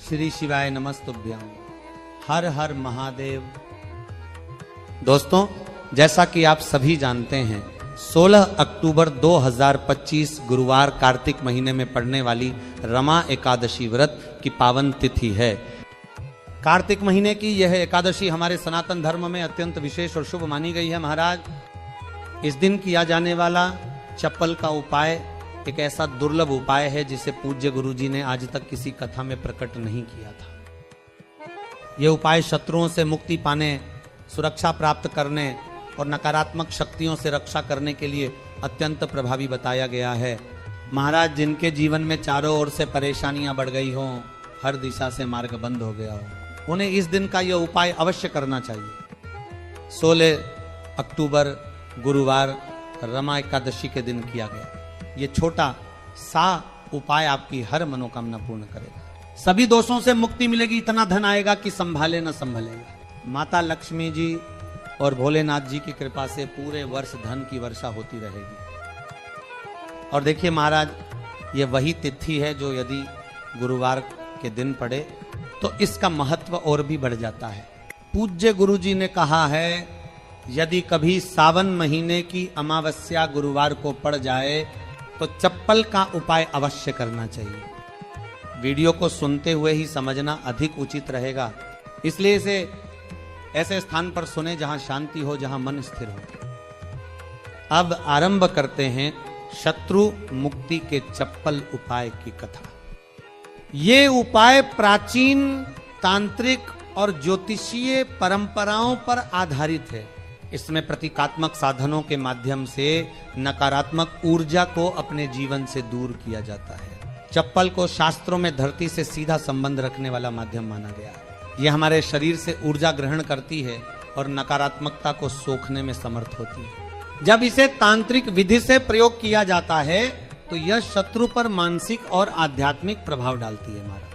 श्री शिवाय नमस्तुभ्यं। हर हर महादेव। दोस्तों, जैसा कि आप सभी जानते हैं, 16 अक्टूबर 2025 गुरुवार कार्तिक महीने में पड़ने वाली रमा एकादशी व्रत की पावन तिथि है। कार्तिक महीने की यह एकादशी हमारे सनातन धर्म में अत्यंत विशेष और शुभ मानी गई है। महाराज, इस दिन किया जाने वाला चप्पल का उपाय एक ऐसा दुर्लभ उपाय है जिसे पूज्य गुरुजी ने आज तक किसी कथा में प्रकट नहीं किया था। यह उपाय शत्रुओं से मुक्ति पाने, सुरक्षा प्राप्त करने और नकारात्मक शक्तियों से रक्षा करने के लिए अत्यंत प्रभावी बताया गया है। महाराज, जिनके जीवन में चारों ओर से परेशानियां बढ़ गई हों, हर दिशा से मार्ग बंद हो गया हो, उन्हें इस दिन का यह उपाय अवश्य करना चाहिए। 16 अक्टूबर गुरुवार रमा एकादशी के दिन किया गया। ये छोटा सा उपाय आपकी हर मनोकामना पूर्ण करेगा। सभी दोषों से मुक्ति मिलेगी, इतना धन आएगा कि संभाले न संभलेगा। माता लक्ष्मी जी और भोलेनाथ जी की कृपा से पूरे वर्ष धन की वर्षा होती रहेगी। और देखिए महाराज, ये वही तिथि है जो यदि गुरुवार के दिन पड़े तो इसका महत्व और भी बढ़ जाता है। पूज्य गुरुजी ने कहा है, यदि कभी सावन महीने की अमावस्या गुरुवार को पड़ जाए तो चप्पल का उपाय अवश्य करना चाहिए। वीडियो को सुनते हुए ही समझना अधिक उचित रहेगा, इसलिए इसे ऐसे स्थान पर सुने जहां शांति हो, जहां मन स्थिर हो। अब आरंभ करते हैं शत्रु मुक्ति के चप्पल उपाय की कथा। ये उपाय प्राचीन तांत्रिक और ज्योतिषीय परंपराओं पर आधारित है। इसमें प्रतीकात्मक साधनों के माध्यम से नकारात्मक ऊर्जा को अपने जीवन से दूर किया जाता है। चप्पल को शास्त्रों में धरती से सीधा संबंध रखने वाला माध्यम माना गया है। यह हमारे शरीर से ऊर्जा ग्रहण करती है और नकारात्मकता को सोखने में समर्थ होती है। जब इसे तांत्रिक विधि से प्रयोग किया जाता है तो यह शत्रु पर मानसिक और आध्यात्मिक प्रभाव डालती है। हमारा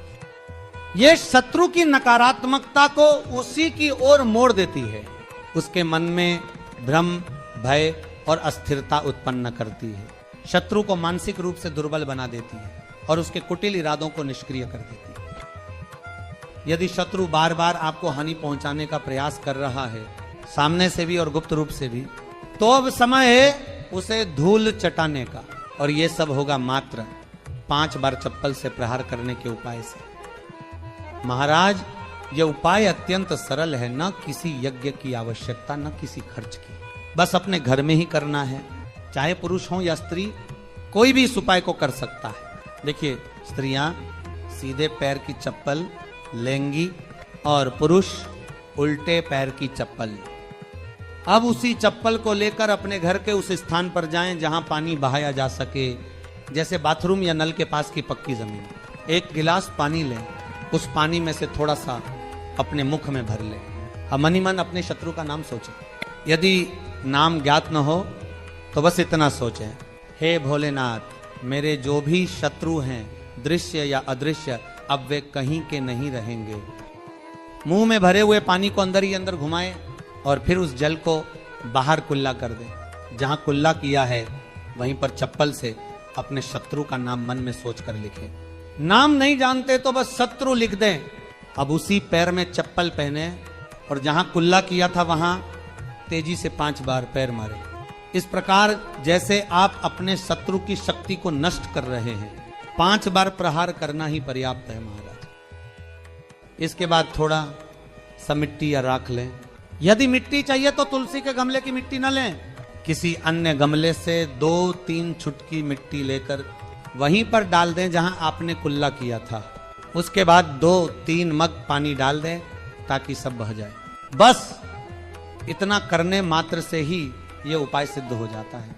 यह शत्रु की नकारात्मकता को उसी की ओर मोड़ देती है। उसके मन में भ्रम, भय और अस्थिरता उत्पन्न करती है। शत्रु को मानसिक रूप से दुर्बल बना देती है और उसके कुटिल इरादों को निष्क्रिय कर देती है। यदि शत्रु बार बार आपको हानि पहुंचाने का प्रयास कर रहा है, सामने से भी और गुप्त रूप से भी, तो अब समय है उसे धूल चटाने का। और यह सब होगा मात्र 5 बार चप्पल से प्रहार करने के उपाय से। महाराज, यह उपाय अत्यंत सरल है, न किसी यज्ञ की आवश्यकता, न किसी खर्च की। बस अपने घर में ही करना है। चाहे पुरुष हो या स्त्री, कोई भी इस उपाय को कर सकता है। देखिए, स्त्रियां सीधे पैर की चप्पल लेंगी और पुरुष उल्टे पैर की चप्पल। अब उसी चप्पल को लेकर अपने घर के उस स्थान पर जाएं जहां पानी बहाया जा सके, जैसे बाथरूम या नल के पास की पक्की जमीन। एक गिलास पानी लें, उस पानी में से थोड़ा सा अपने मुख में भर ले। हम मन ही मन अपने शत्रु का नाम सोचें। यदि नाम ज्ञात न हो तो बस इतना सोचें, हे भोलेनाथ, मेरे जो भी शत्रु हैं, दृश्य या अदृश्य, अब वे कहीं के नहीं रहेंगे। मुंह में भरे हुए पानी को अंदर ही अंदर घुमाएं और फिर उस जल को बाहर कुल्ला कर दें। जहां कुल्ला किया है वहीं पर चप्पल से अपने शत्रु का नाम मन में सोच कर लिखें। नाम नहीं जानते तो बस शत्रु लिख दें। अब उसी पैर में चप्पल पहने और जहां कुल्ला किया था वहां तेजी से 5 बार पैर मारे। इस प्रकार जैसे आप अपने शत्रु की शक्ति को नष्ट कर रहे हैं। 5 बार प्रहार करना ही पर्याप्त है महाराज। इसके बाद थोड़ा सा मिट्टी या राख लें। यदि मिट्टी चाहिए तो तुलसी के गमले की मिट्टी न लें, किसी अन्य गमले से 2-3 चुटकी मिट्टी लेकर वहीं पर डाल दें जहां आपने कुल्ला किया था। उसके बाद 2-3 मग पानी डाल दें ताकि सब बह जाए। बस इतना करने मात्र से ही यह उपाय सिद्ध हो जाता है।